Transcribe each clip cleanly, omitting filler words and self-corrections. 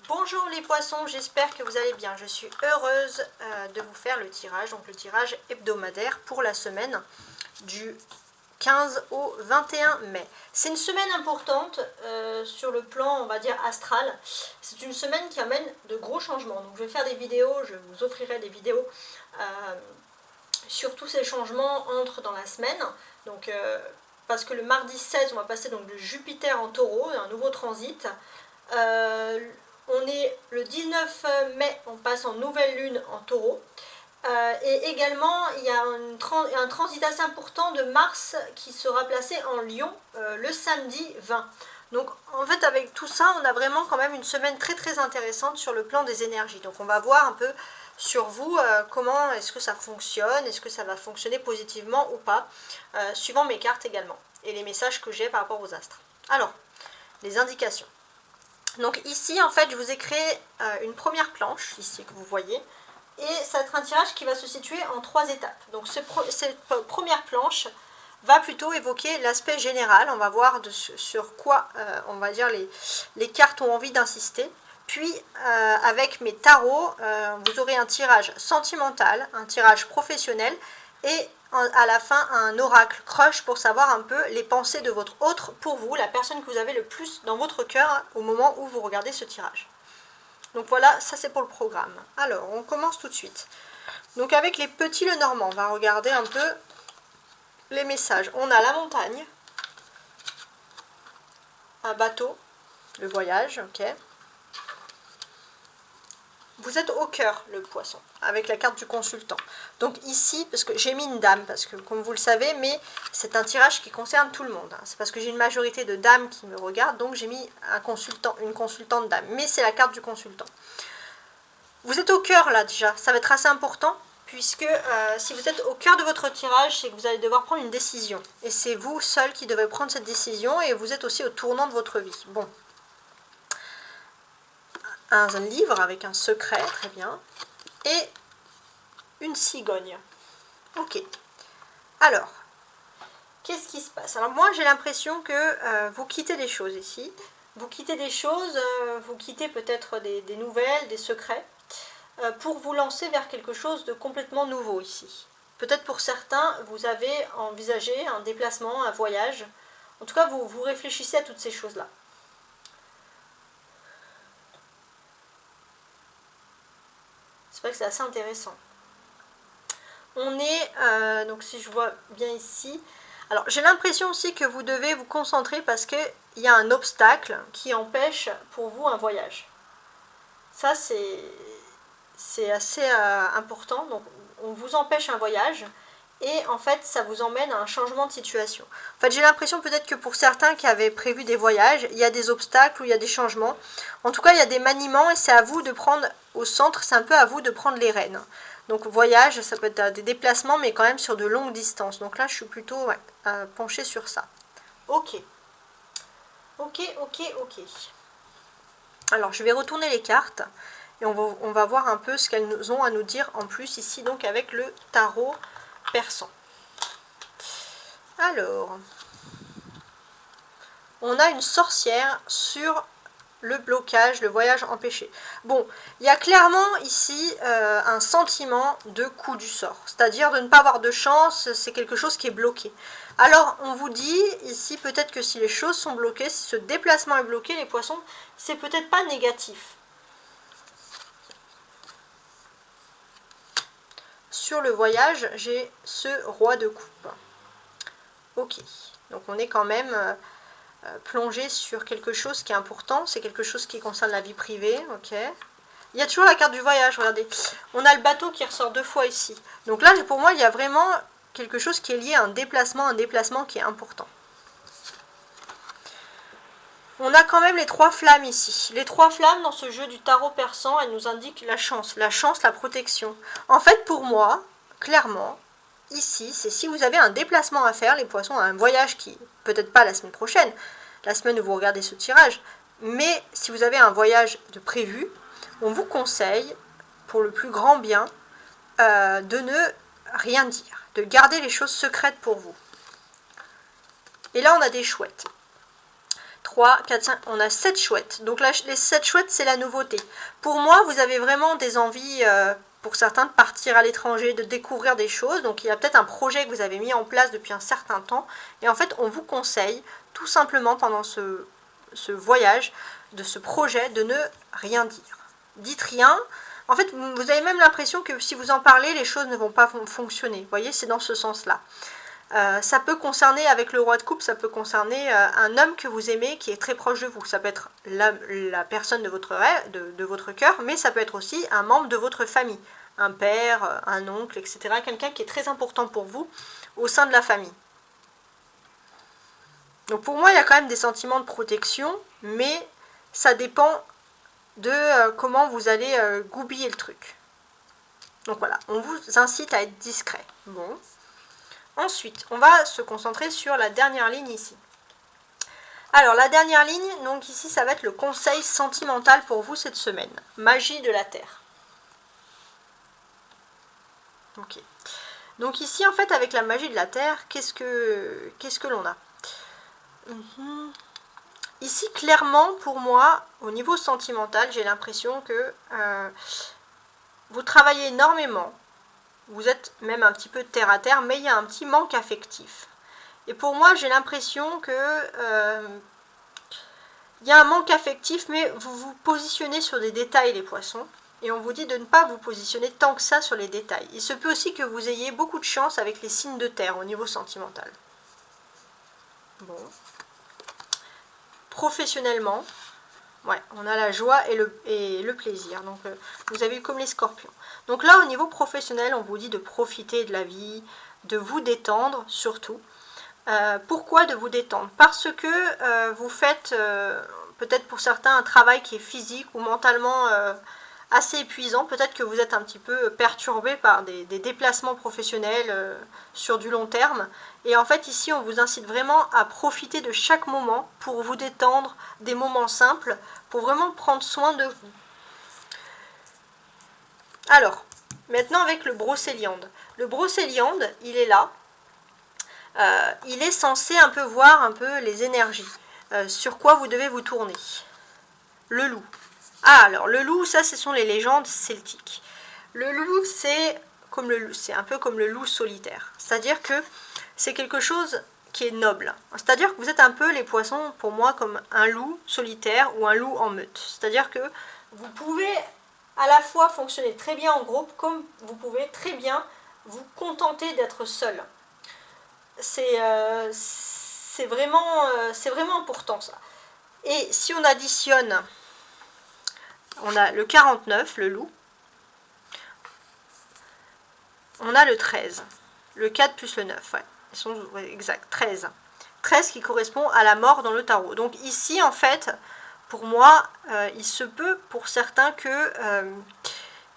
Bonjour les poissons, j'espère que vous allez bien. Je suis heureuse de vous faire le tirage, donc le tirage hebdomadaire pour la semaine du 15 au 21 mai. C'est une semaine importante sur le plan, on va dire, astral. C'est une semaine qui amène de gros changements. Donc je vais faire des vidéos, je vous offrirai des vidéos sur tous ces changements entre dans la semaine. Donc parce que le mardi 16, on va passer donc de Jupiter en Taureau, un nouveau transit. On est le 19 mai, on passe en nouvelle lune en Taureau. Et également, il y a un transit assez important de Mars qui sera placé en Lion le samedi 20. Donc en fait, avec tout ça, on a vraiment quand même une semaine très très intéressante sur le plan des énergies. Donc on va voir un peu sur vous comment est-ce que ça fonctionne, est-ce que ça va fonctionner positivement ou pas, suivant mes cartes également, et les messages que j'ai par rapport aux astres. Alors, les indications. Donc ici, en fait, je vous ai créé une première planche, ici, que vous voyez, et ça va être un tirage qui va se situer en 3 étapes. Donc cette première planche va plutôt évoquer l'aspect général. On va voir sur quoi, on va dire, les cartes ont envie d'insister. Puis, avec mes tarots, vous aurez un tirage sentimental, un tirage professionnel, et à la fin un oracle crush pour savoir un peu les pensées de votre autre pour vous, la personne que vous avez le plus dans votre cœur au moment où vous regardez ce tirage. Donc voilà, ça c'est pour le programme. Alors, on commence tout de suite. Donc avec les petits Lenormand, on va regarder un peu les messages. On a la montagne, un bateau, le voyage, ok. Vous êtes au cœur, le poisson, avec la carte du consultant. Donc ici, parce que j'ai mis une dame, parce que comme vous le savez, mais c'est un tirage qui concerne tout le monde. C'est parce que j'ai une majorité de dames qui me regardent, donc j'ai mis un consultant, une consultante dame. Mais c'est la carte du consultant. Vous êtes au cœur là déjà, ça va être assez important, puisque si vous êtes au cœur de votre tirage, c'est que vous allez devoir prendre une décision. Et c'est vous seul qui devez prendre cette décision, et vous êtes aussi au tournant de votre vie. Bon. Un livre avec un secret, très bien, et une cigogne. Ok. Alors, qu'est-ce qui se passe? Alors moi, j'ai l'impression que vous quittez des choses ici. Vous quittez des choses, vous quittez peut-être des nouvelles, des secrets, pour vous lancer vers quelque chose de complètement nouveau ici. Peut-être pour certains, vous avez envisagé un déplacement, un voyage. En tout cas, vous réfléchissez à toutes ces choses-là. C'est vrai que c'est assez intéressant. On est, donc si je vois bien ici, alors j'ai l'impression aussi que vous devez vous concentrer parce qu'il y a un obstacle qui empêche pour vous un voyage. Ça c'est assez important, donc on vous empêche un voyage et en fait ça vous emmène à un changement de situation. En fait j'ai l'impression peut-être que pour certains qui avaient prévu des voyages, il y a des obstacles ou il y a des changements. En tout cas il y a des maniements et c'est à vous de prendre au centre, c'est un peu à vous de prendre les rênes. Donc voyage, ça peut être des déplacements, mais quand même sur de longues distances. Donc là, je suis plutôt penchée sur ça. Ok. Ok. Alors, je vais retourner les cartes. Et on va voir un peu ce qu'elles ont à nous dire en plus ici, donc avec le tarot persan. Alors, on a une sorcière sur le blocage, le voyage empêché. Bon, il y a clairement ici un sentiment de coup du sort, c'est-à-dire de ne pas avoir de chance, c'est quelque chose qui est bloqué. Alors, on vous dit ici peut-être que si les choses sont bloquées, si ce déplacement est bloqué, les poissons, c'est peut-être pas négatif. Sur le voyage, j'ai ce roi de coupe. Ok, donc on est quand même plongé sur quelque chose qui est important, c'est quelque chose qui concerne la vie privée, ok. Il y a toujours la carte du voyage, regardez. On a le bateau qui ressort 2 fois ici. Donc là, pour moi, il y a vraiment quelque chose qui est lié à un déplacement qui est important. On a quand même les 3 flammes ici. Les 3 flammes dans ce jeu du tarot persan, elles nous indiquent la chance, la protection. En fait, pour moi, clairement, ici, c'est si vous avez un déplacement à faire, les poissons, un voyage qui, peut-être pas la semaine prochaine, la semaine où vous regardez ce tirage, mais si vous avez un voyage de prévu, on vous conseille, pour le plus grand bien, de ne rien dire, de garder les choses secrètes pour vous. Et là, on a des chouettes. 3, 4, 5, on a 7 chouettes. Donc là, les 7 chouettes, c'est la nouveauté. Pour moi, vous avez vraiment des envies, pour certains, de partir à l'étranger, de découvrir des choses. Donc il y a peut-être un projet que vous avez mis en place depuis un certain temps. Et en fait, on vous conseille, tout simplement, pendant ce voyage, de ce projet, de ne rien dire. Dites rien. En fait, vous avez même l'impression que si vous en parlez, les choses ne vont pas fonctionner. Vous voyez, c'est dans ce sens-là. Ça peut concerner, avec le roi de coupe, ça peut concerner un homme que vous aimez qui est très proche de vous. Ça peut être la personne de votre rêve, de votre cœur, mais ça peut être aussi un membre de votre famille. Un père, un oncle, etc. Quelqu'un qui est très important pour vous au sein de la famille. Donc pour moi, il y a quand même des sentiments de protection, mais ça dépend de comment vous allez goupiller le truc. Donc voilà, on vous incite à être discret. Bon. Ensuite, on va se concentrer sur la dernière ligne ici. Alors, la dernière ligne, donc ici, ça va être le conseil sentimental pour vous cette semaine. Magie de la Terre. Ok. Donc ici, en fait, avec la magie de la Terre, qu'est-ce que l'on a? Ici, clairement, pour moi, au niveau sentimental, j'ai l'impression que vous travaillez énormément. Vous êtes même un petit peu terre à terre, mais il y a un petit manque affectif. Et pour moi, j'ai l'impression que il y a un manque affectif, mais vous vous positionnez sur des détails, les poissons. Et on vous dit de ne pas vous positionner tant que ça sur les détails. Il se peut aussi que vous ayez beaucoup de chance avec les signes de terre au niveau sentimental. Bon. Professionnellement, ouais, on a la joie et le plaisir. Donc, vous avez eu comme les scorpions. Donc là, au niveau professionnel, on vous dit de profiter de la vie, de vous détendre surtout. Pourquoi de vous détendre? Parce que vous faites, peut-être pour certains, un travail qui est physique ou mentalement assez épuisant. Peut-être que vous êtes un petit peu perturbé par des déplacements professionnels sur du long terme. Et en fait, ici, on vous incite vraiment à profiter de chaque moment pour vous détendre, des moments simples, pour vraiment prendre soin de vous. Alors, maintenant avec le brocéliande. Le brocéliande, il est là. Il est censé un peu voir un peu les énergies. Sur quoi vous devez vous tourner. Le loup. Ah, alors le loup, ça, ce sont les légendes celtiques. Le loup, c'est un peu comme le loup solitaire. C'est-à-dire que c'est quelque chose qui est noble. C'est-à-dire que vous êtes un peu, les poissons, pour moi, comme un loup solitaire ou un loup en meute. C'est-à-dire que vous pouvez à la fois fonctionner très bien en groupe, comme vous pouvez très bien vous contenter d'être seul. C'est vraiment important, ça. Et si on additionne, on a le 49, le loup, on a le 13, le 4 plus le 9, ouais, ils sont exact, 13. 13 qui correspond à la mort dans le tarot. Donc ici, en fait, pour moi, il se peut pour certains que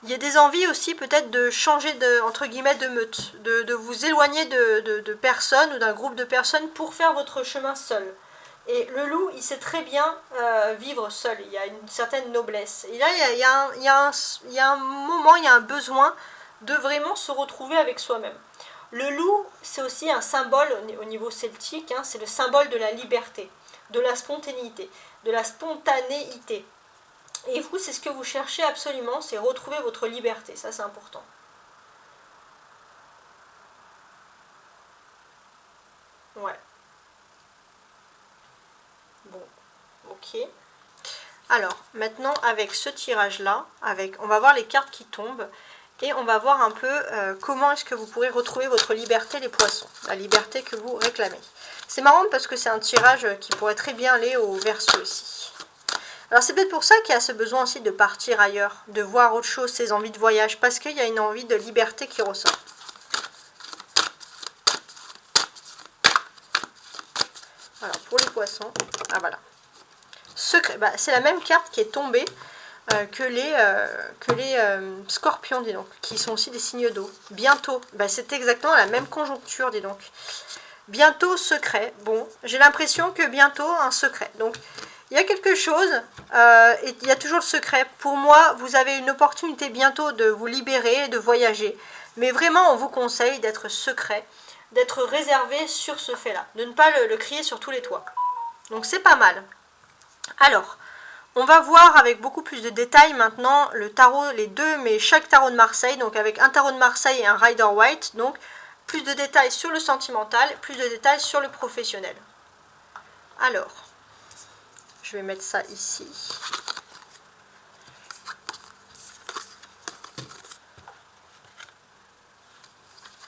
il y a des envies aussi peut-être de changer entre guillemets de meute, de vous éloigner de personnes ou d'un groupe de personnes pour faire votre chemin seul. Et le loup, il sait très bien vivre seul, il y a une certaine noblesse. Et là, il y a un moment, il y a un besoin de vraiment se retrouver avec soi-même. Le loup, c'est aussi un symbole au niveau celtique, hein, c'est le symbole de la liberté, de la spontanéité, Et vous, c'est ce que vous cherchez absolument, c'est retrouver votre liberté, ça c'est important. Ouais. Bon, ok. Alors, maintenant, avec ce tirage-là, on va voir les cartes qui tombent, et on va voir un peu comment est-ce que vous pourrez retrouver votre liberté, les poissons, la liberté que vous réclamez. C'est marrant parce que c'est un tirage qui pourrait très bien aller au Verseau aussi. Alors c'est peut-être pour ça qu'il y a ce besoin aussi de partir ailleurs, de voir autre chose, ces envies de voyage, parce qu'il y a une envie de liberté qui ressort. Alors pour les poissons, ah voilà. Secret, c'est la même carte qui est tombée que les scorpions, dis donc, qui sont aussi des signes d'eau. Bientôt, c'est exactement la même conjoncture, dis donc. Bientôt, secret. Bon, j'ai l'impression que bientôt, un secret. Donc, il y a quelque chose, et il y a toujours le secret. Pour moi, vous avez une opportunité bientôt de vous libérer, de voyager. Mais vraiment, on vous conseille d'être secret, d'être réservé sur ce fait-là. De ne pas le crier sur tous les toits. Donc, c'est pas mal. Alors, on va voir avec beaucoup plus de détails maintenant le tarot, les deux, mais chaque tarot de Marseille, donc avec un tarot de Marseille et un Rider-Waite, donc plus de détails sur le sentimental, plus de détails sur le professionnel. Alors, je vais mettre ça ici.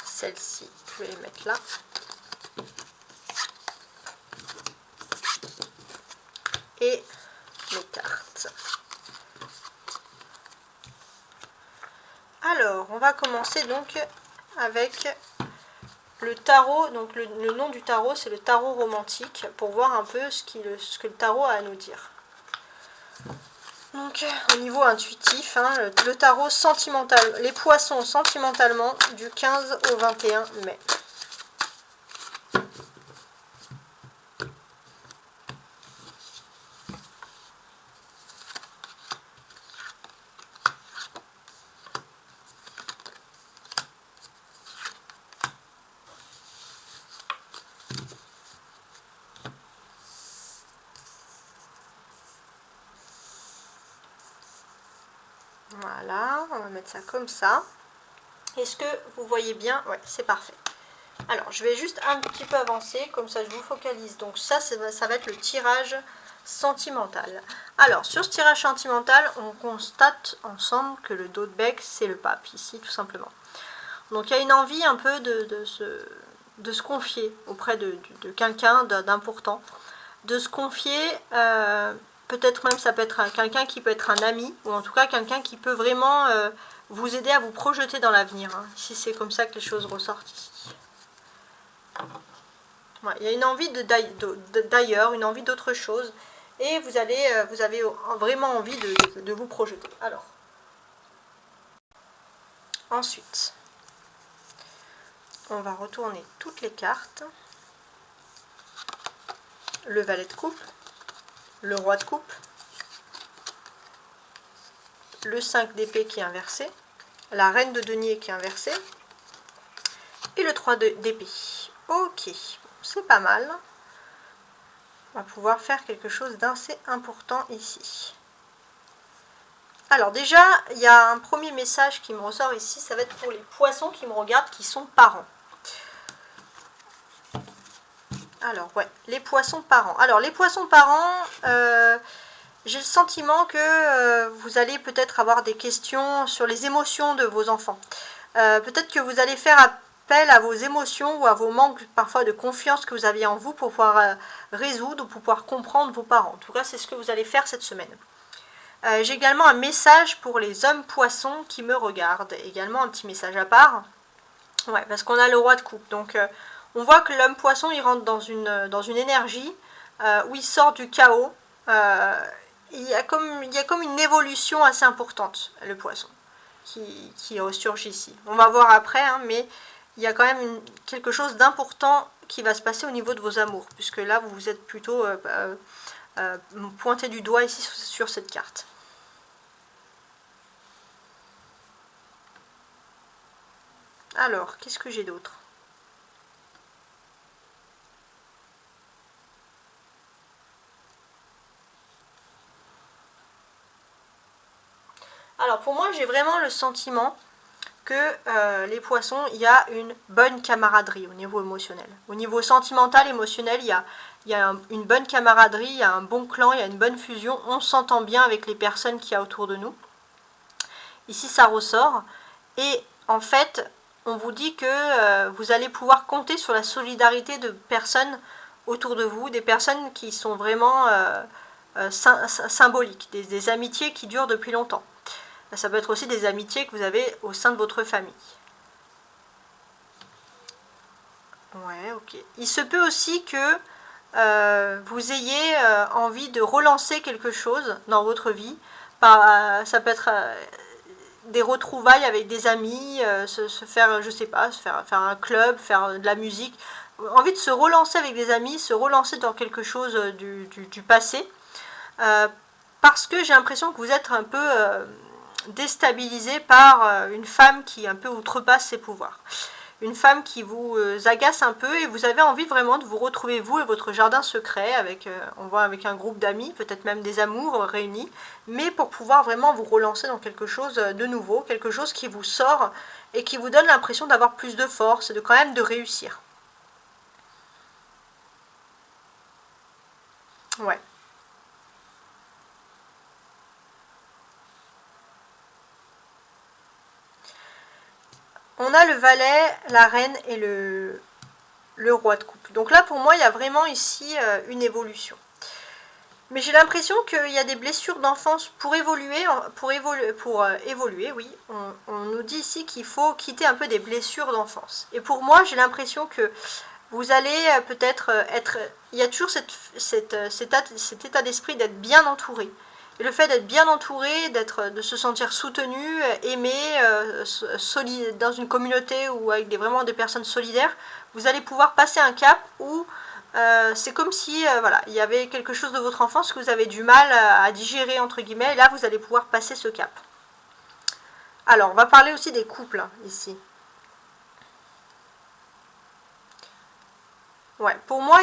Celle-ci, je vais les mettre là. Et les cartes. Alors, on va commencer donc avec le tarot. Donc le nom du tarot, c'est le tarot romantique, pour voir un peu ce que le tarot a à nous dire. Donc au niveau intuitif, hein, le tarot sentimental, les poissons sentimentalement du 15 au 21 mai. Voilà, on va mettre ça comme ça. Est-ce que vous voyez bien? Ouais, c'est parfait. Alors, je vais juste un petit peu avancer, comme ça je vous focalise. Donc ça va être le tirage sentimental. Alors, sur ce tirage sentimental, on constate ensemble que le dos de bec, c'est le pape, ici, tout simplement. Donc il y a une envie un peu de se confier auprès de quelqu'un d'important. De se confier... peut-être même ça peut être quelqu'un qui peut être un ami, ou en tout cas quelqu'un qui peut vraiment vous aider à vous projeter dans l'avenir. Hein, si c'est comme ça que les choses ressortent ici. Ouais, il y a une envie d'ailleurs, une envie d'autre chose, et vous avez vraiment envie de vous projeter. Alors, ensuite, on va retourner toutes les cartes. Le valet de coupe. Le roi de coupe, le 5 d'épée qui est inversé, la reine de denier qui est inversée, et le 3 d'épée. Ok, c'est pas mal. On va pouvoir faire quelque chose d'assez important ici. Alors déjà, il y a un premier message qui me ressort ici, ça va être pour les poissons qui me regardent, qui sont parents. Alors, ouais, les poissons parents. Alors, les poissons parents, j'ai le sentiment que vous allez peut-être avoir des questions sur les émotions de vos enfants. Peut-être que vous allez faire appel à vos émotions ou à vos manques parfois de confiance que vous aviez en vous pour pouvoir résoudre ou pour pouvoir comprendre vos parents. En tout cas, c'est ce que vous allez faire cette semaine. J'ai également un message pour les hommes poissons qui me regardent. Également un petit message à part. Ouais, parce qu'on a le roi de coupe. Donc... on voit que l'homme poisson, il rentre dans une énergie où il sort du chaos. Il y a comme une évolution assez importante, le poisson, qui ressurgit ici. On va voir après, hein, mais il y a quand même quelque chose d'important qui va se passer au niveau de vos amours, puisque là, vous êtes plutôt pointé du doigt ici sur cette carte. Alors, qu'est-ce que j'ai d'autre ? Alors pour moi, j'ai vraiment le sentiment que les poissons, il y a une bonne camaraderie au niveau émotionnel. Au niveau sentimental, émotionnel, il y a une bonne camaraderie, il y a un bon clan, il y a une bonne fusion. On s'entend bien avec les personnes qu'il y a autour de nous. Ici, ça ressort. Et en fait, on vous dit que vous allez pouvoir compter sur la solidarité de personnes autour de vous, des personnes qui sont vraiment symboliques, des amitiés qui durent depuis longtemps. Ça peut être aussi des amitiés que vous avez au sein de votre famille. Ouais, ok. Il se peut aussi que vous ayez envie de relancer quelque chose dans votre vie. Ça peut être des retrouvailles avec des amis, se faire, je sais pas, faire un club, faire de la musique. Envie de se relancer avec des amis, se relancer dans quelque chose du passé. Parce que j'ai l'impression que vous êtes un peu... déstabilisé par une femme qui un peu outrepasse ses pouvoirs. une femme qui vous agace un peu et vous avez envie vraiment de vous retrouver vous et votre jardin secret avec, on voit avec un groupe d'amis, peut-être même des amours réunis, mais pour pouvoir vraiment vous relancer dans quelque chose de nouveau, quelque chose qui vous sort et qui vous donne l'impression d'avoir plus de force et de quand même de réussir. Ouais. On a le valet, la reine et le roi de coupe. Donc là, pour moi, il y a vraiment ici une évolution. Mais j'ai l'impression qu'il y a des blessures d'enfance pour évoluer, oui. On nous dit ici qu'il faut quitter un peu des blessures d'enfance. Et pour moi, j'ai l'impression que vous allez peut-être être... Il y a toujours cet état d'esprit d'être bien entouré. Et le fait d'être bien entouré, de se sentir soutenu, aimé, dans une communauté ou avec vraiment des personnes solidaires, vous allez pouvoir passer un cap où c'est comme si voilà, il y avait quelque chose de votre enfance que vous avez du mal à digérer, entre guillemets, et là vous allez pouvoir passer ce cap. Alors, on va parler aussi des couples, hein, ici. Ouais, pour moi,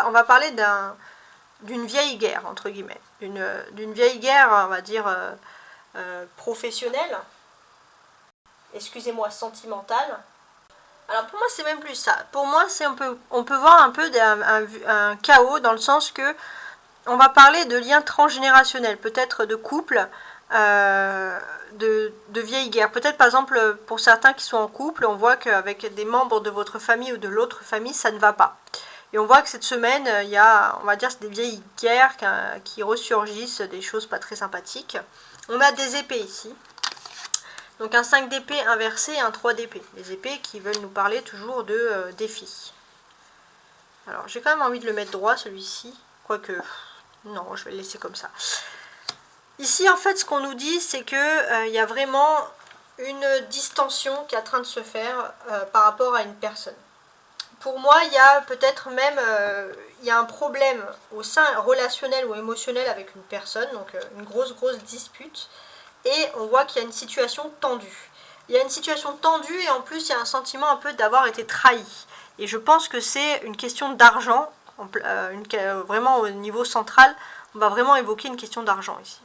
on va parler d'une vieille guerre, entre guillemets. D'une vieille guerre, on va dire, professionnelle. Excusez-moi, sentimentale. Alors pour moi, c'est même plus ça. Pour moi, on peut voir un peu un chaos dans le sens que on va parler de liens transgénérationnels, peut-être de couples, de vieilles guerres. Peut-être par exemple pour certains qui sont en couple, on voit qu'avec des membres de votre famille ou de l'autre famille, ça ne va pas. Et on voit que cette semaine, il y a, on va dire, des vieilles guerres qui ressurgissent, des choses pas très sympathiques. On a des épées ici. Donc un 5 d'épée inversé et un 3 d'épée. Les épées qui veulent nous parler toujours de défis. Alors j'ai quand même envie de le mettre droit celui-ci. Quoique, non, je vais le laisser comme ça. Ici en fait ce qu'on nous dit c'est que y a vraiment une distension qui est en train de se faire par rapport à une personne. Pour moi il y a peut-être même il y a un problème au sein relationnel ou émotionnel avec une personne. Donc une grosse dispute. Et on voit qu'il y a une situation tendue. Il y a une situation tendue et en plus il y a un sentiment un peu d'avoir été trahi. Et je pense que c'est une question d'argent, vraiment au niveau central, on va vraiment évoquer une question d'argent ici.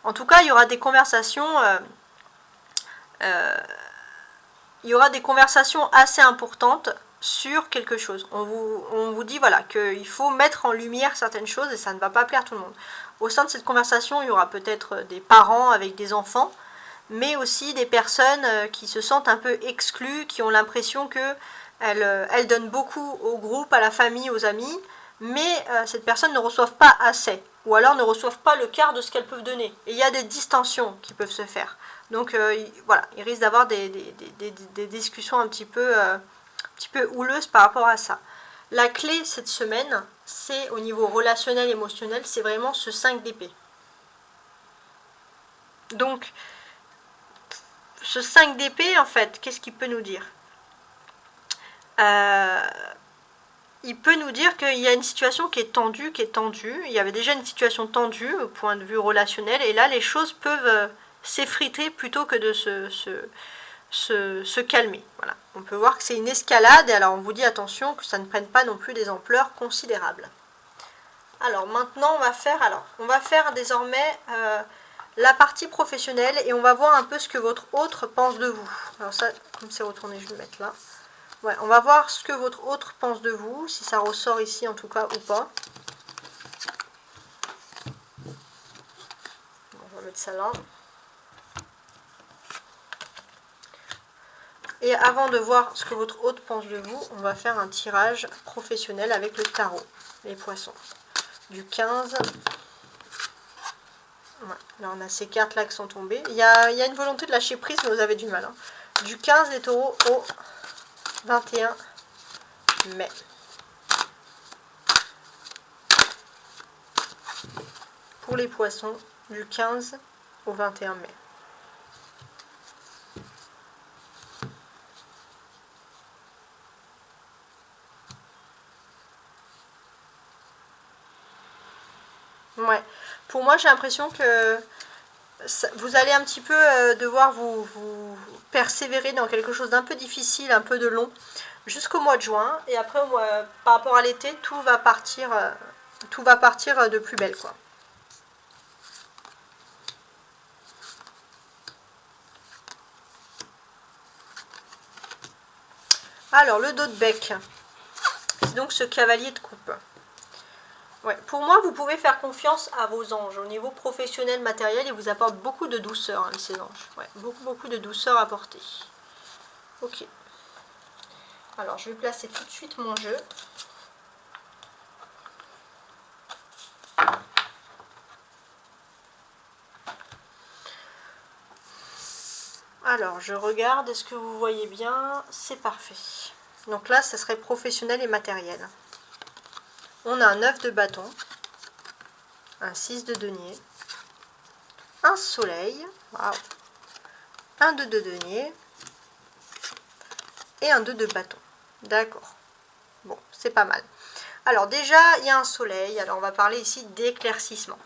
En tout cas, il y aura des conversations, assez importantes sur quelque chose. On vous dit voilà qu'il faut mettre en lumière certaines choses et ça ne va pas plaire à tout le monde. Au sein de cette conversation, il y aura peut-être des parents avec des enfants, mais aussi des personnes qui se sentent un peu exclues, qui ont l'impression qu'elles donnent beaucoup au groupe, à la famille, aux amis, mais cette personne ne reçoivent pas assez, ou alors ne reçoivent pas le quart de ce qu'elles peuvent donner. Et il y a des distensions qui peuvent se faire. Donc voilà, il risque d'avoir des discussions un petit peu houleuses par rapport à ça. La clé cette semaine, c'est au niveau relationnel, émotionnel, c'est vraiment ce 5 d'épée. Donc, ce 5 d'épée, en fait, qu'est-ce qu'il peut nous dire? Il peut nous dire qu'il y a une situation qui est tendue, Il y avait déjà une situation tendue au point de vue relationnel, et là, les choses peuvent s'effriter plutôt que de se calmer. Voilà. On peut voir que c'est une escalade, et alors on vous dit attention que ça ne prenne pas non plus des ampleurs considérables. Alors maintenant, on va faire désormais la partie professionnelle et on va voir un peu ce que votre autre pense de vous. Alors ça, comme c'est retourné, je vais le mettre là. Ouais, on va voir ce que votre autre pense de vous, si ça ressort ici en tout cas ou pas. On va mettre ça là. Et avant de voir ce que votre hôte pense de vous, on va faire un tirage professionnel avec le tarot, les poissons. Du 15. Ouais, là on a ces cartes là qui sont tombées. Il y a une volonté de lâcher prise, mais vous avez du mal. Hein. Du 15 des taureaux au 21 mai. Pour les poissons, du 15 au 21 mai. Ouais. Pour moi, j'ai l'impression que vous allez un petit peu devoir vous persévérer dans quelque chose d'un peu difficile, un peu de long, jusqu'au mois de juin. Et après, par rapport à l'été, tout va partir de plus belle, quoi. Alors, le dos de bec, c'est donc ce cavalier de coupe. Ouais, pour moi, vous pouvez faire confiance à vos anges. Au niveau professionnel, matériel, ils vous apportent beaucoup de douceur, hein, ces anges. Ouais, beaucoup de douceur apportée. Ok. Alors, je vais placer tout de suite mon jeu. Alors, je regarde, est-ce que vous voyez bien? C'est parfait. Donc là, ça serait professionnel et matériel. On a un 9 de bâton, un 6 de denier, un soleil, wow, un 2 de denier et un 2 de bâton. D'accord. Bon, c'est pas mal. Alors déjà, il y a un soleil. Alors on va parler ici d'éclaircissement.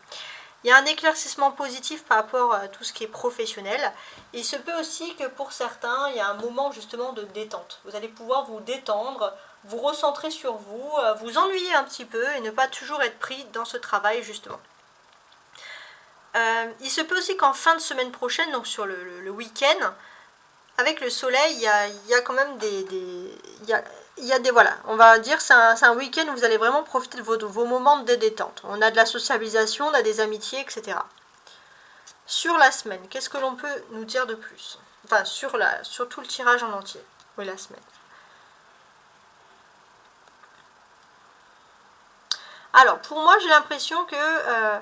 Il y a un éclaircissement positif par rapport à tout ce qui est professionnel. Il se peut aussi que pour certains, il y a un moment justement de détente. Vous allez pouvoir vous détendre, vous recentrer sur vous, vous ennuyer un petit peu et ne pas toujours être pris dans ce travail justement. Il se peut aussi qu'en fin de semaine prochaine, donc sur le week-end, avec le soleil, il y a quand même voilà, on va dire c'est un week-end où vous allez vraiment profiter de vos moments de détente. On a de la sociabilisation, on a des amitiés, etc. Sur la semaine, qu'est-ce que l'on peut nous dire de plus? Enfin, sur tout le tirage en entier. Oui, la semaine. Alors, pour moi, j'ai l'impression que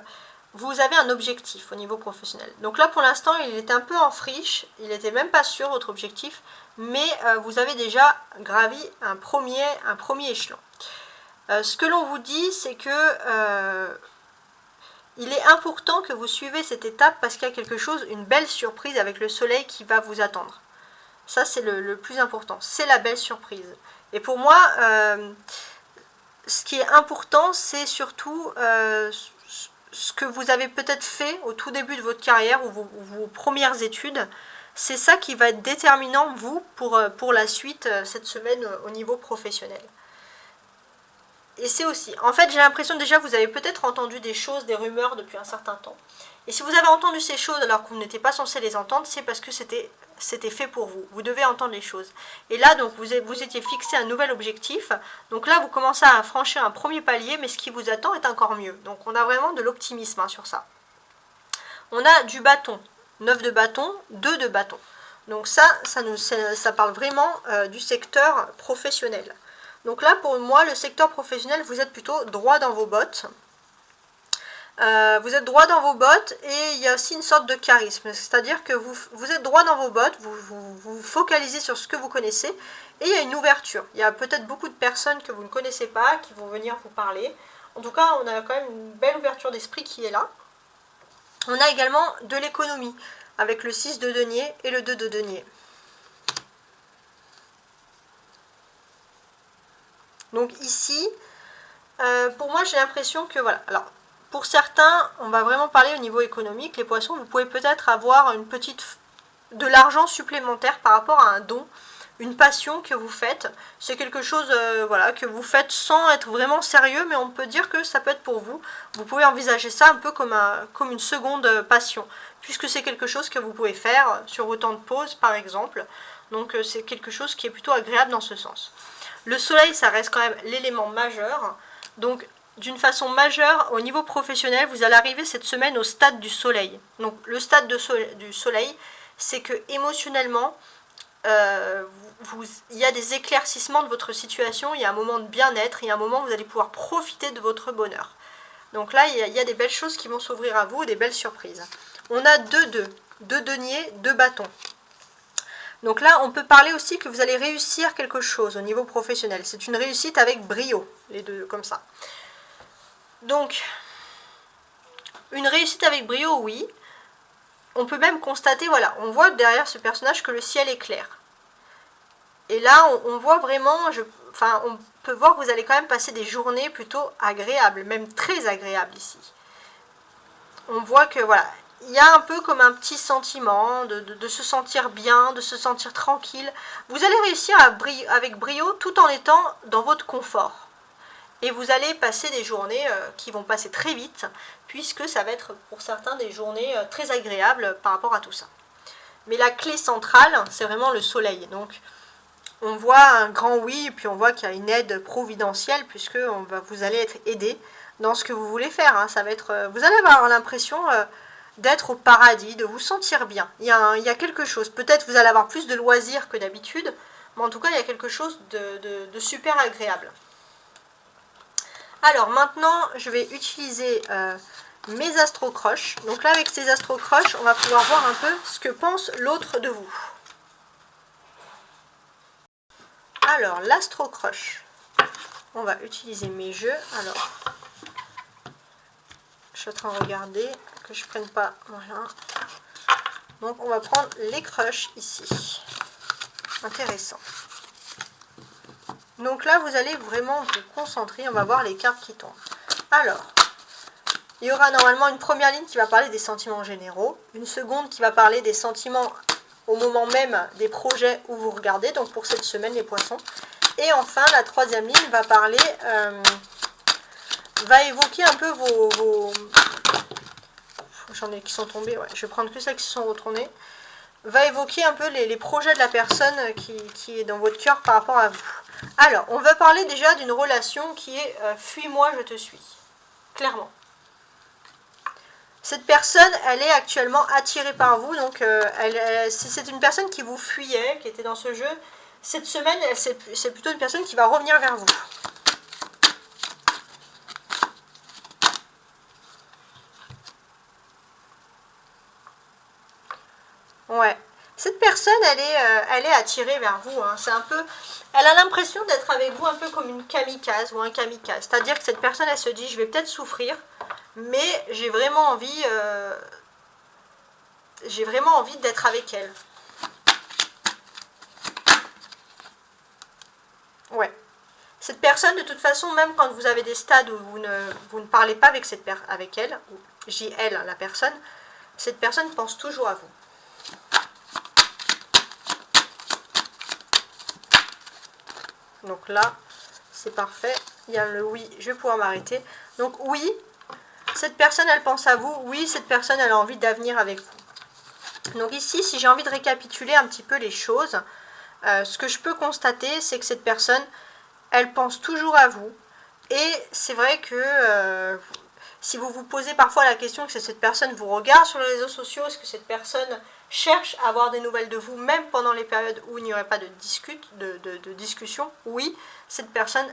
vous avez un objectif au niveau professionnel. Donc là, pour l'instant, il était un peu en friche, il n'était même pas sûr, votre objectif, mais vous avez déjà gravi un premier échelon. Ce que l'on vous dit, c'est que il est important que vous suivez cette étape parce qu'il y a quelque chose, une belle surprise avec le soleil qui va vous attendre. Ça, c'est le plus important, c'est la belle surprise. Et pour moi, ce qui est important, c'est surtout ce que vous avez peut-être fait au tout début de votre carrière ou vos premières études. C'est ça qui va être déterminant, vous, pour la suite, cette semaine, au niveau professionnel. Et c'est aussi, en fait, j'ai l'impression déjà, vous avez peut-être entendu des choses, des rumeurs depuis un certain temps. Et si vous avez entendu ces choses alors que vous n'étiez pas censé les entendre, c'est parce que c'était fait pour vous. Vous devez entendre les choses. Et là, donc, vous étiez fixé un nouvel objectif. Donc là, vous commencez à franchir un premier palier, mais ce qui vous attend est encore mieux. Donc on a vraiment de l'optimisme, hein, sur ça. On a du bâton. 9 de bâton, 2 de bâton. Donc ça parle vraiment du secteur professionnel. Donc là, pour moi, le secteur professionnel, vous êtes plutôt droit dans vos bottes. Vous êtes droit dans vos bottes et il y a aussi une sorte de charisme. C'est-à-dire que vous êtes droit dans vos bottes, vous focalisez sur ce que vous connaissez et il y a une ouverture. Il y a peut-être beaucoup de personnes que vous ne connaissez pas qui vont venir vous parler. En tout cas, on a quand même une belle ouverture d'esprit qui est là. On a également de l'économie avec le 6 de denier et le 2 de denier. Donc ici, pour moi, j'ai l'impression que voilà. Alors, pour certains, on va vraiment parler au niveau économique. Les poissons, vous pouvez peut-être avoir de l'argent supplémentaire par rapport à un don, une passion que vous faites. C'est quelque chose voilà, que vous faites sans être vraiment sérieux, mais on peut dire que ça peut être pour vous. Vous pouvez envisager ça un peu comme une seconde passion, puisque c'est quelque chose que vous pouvez faire sur vos temps de pause, par exemple. Donc c'est quelque chose qui est plutôt agréable dans ce sens. Le soleil, ça reste quand même l'élément majeur. Donc, d'une façon majeure, au niveau professionnel, vous allez arriver cette semaine au stade du soleil. Donc, le stade du soleil, c'est que émotionnellement, il y a des éclaircissements de votre situation, il y a un moment de bien-être, il y a un moment où vous allez pouvoir profiter de votre bonheur. Donc là, il y a des belles choses qui vont s'ouvrir à vous, des belles surprises. On a 2 deniers, 2 bâtons. Donc là, on peut parler aussi que vous allez réussir quelque chose au niveau professionnel. C'est une réussite avec brio, les deux comme ça. Donc, une réussite avec brio, oui. On peut même constater, voilà, on voit derrière ce personnage que le ciel est clair. Et là, on voit vraiment, on peut voir que vous allez quand même passer des journées plutôt agréables, même très agréables ici. On voit que, voilà, il y a un peu comme un petit sentiment de se sentir bien, de se sentir tranquille. Vous allez réussir avec brio tout en étant dans votre confort. Et vous allez passer des journées qui vont passer très vite, puisque ça va être pour certains des journées très agréables par rapport à tout ça. Mais la clé centrale, c'est vraiment le soleil. Donc, on voit un grand oui, puis on voit qu'il y a une aide providentielle, puisque vous allez être aidé dans ce que vous voulez faire. Hein. Ça va être, vous allez avoir l'impression d'être au paradis, de vous sentir bien. Il y a quelque chose. Peut-être vous allez avoir plus de loisirs que d'habitude, mais en tout cas, il y a quelque chose de super agréable. Alors maintenant, je vais utiliser mes astrocroches. Donc là, avec ces astrocroches, on va pouvoir voir un peu ce que pense l'autre de vous. Alors, l'astrocroche. On va utiliser mes jeux. Alors, je suis en train de regarder que je ne prenne pas. Voilà. Donc, on va prendre les croches ici. Intéressant. Donc là, vous allez vraiment vous concentrer. On va voir les cartes qui tombent. Alors, il y aura normalement une première ligne qui va parler des sentiments généraux. Une seconde qui va parler des sentiments au moment même des projets où vous regardez. Donc pour cette semaine, les poissons. Et enfin, la troisième ligne va parler... va évoquer un peu vos... J'en ai qui sont tombés. Ouais, je vais prendre que celles qui se sont retournées. Va évoquer un peu les projets de la personne qui est dans votre cœur par rapport à vous. Alors, on va parler déjà d'une relation qui est fuis-moi, je te suis. Clairement. Cette personne, elle est actuellement attirée par vous. Donc, si c'est une personne qui vous fuyait, qui était dans ce jeu, cette semaine, c'est plutôt une personne qui va revenir vers vous. Ouais. Cette personne, elle est attirée vers vous. Hein. C'est un peu... Elle a l'impression d'être avec vous un peu comme une kamikaze ou un kamikaze. C'est-à-dire que cette personne, elle se dit, je vais peut-être souffrir, mais j'ai vraiment envie d'être avec elle. Ouais. Cette personne, de toute façon, même quand vous avez des stades où vous ne parlez pas avec elle, j'ai elle, la personne, cette personne pense toujours à vous. Donc là, c'est parfait. Il y a le oui, je vais pouvoir m'arrêter. Donc oui, cette personne, elle pense à vous. Oui, cette personne, elle a envie d'avenir avec vous. Donc ici, si j'ai envie de récapituler un petit peu les choses, ce que je peux constater, c'est que cette personne, elle pense toujours à vous. Et c'est vrai que si vous vous posez parfois la question que cette personne vous regarde sur les réseaux sociaux, est-ce que cette personne cherche à avoir des nouvelles de vous, même pendant les périodes où il n'y aurait pas de discussion, oui, cette personne,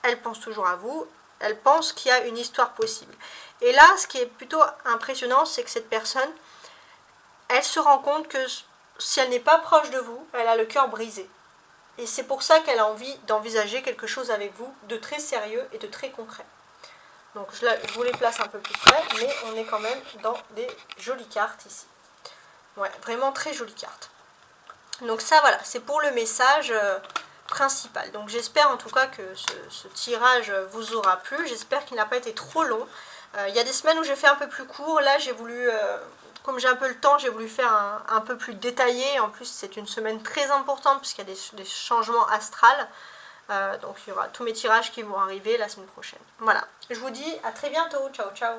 elle pense toujours à vous, elle pense qu'il y a une histoire possible. Et là, ce qui est plutôt impressionnant, c'est que cette personne, elle se rend compte que si elle n'est pas proche de vous, elle a le cœur brisé. Et c'est pour ça qu'elle a envie d'envisager quelque chose avec vous de très sérieux et de très concret. Donc je vous les place un peu plus près, mais on est quand même dans des jolies cartes ici. Ouais, vraiment très jolies cartes. Donc ça, voilà, c'est pour le message principal. Donc j'espère en tout cas que ce tirage vous aura plu. J'espère qu'il n'a pas été trop long. Il y a des semaines où j'ai fait un peu plus court. Là, j'ai voulu, comme j'ai un peu le temps, j'ai voulu faire un peu plus détaillé. En plus, c'est une semaine très importante puisqu'il y a des changements astrales. Donc il y aura tous mes tirages qui vont arriver la semaine prochaine. Voilà, je vous dis à très bientôt. Ciao, ciao.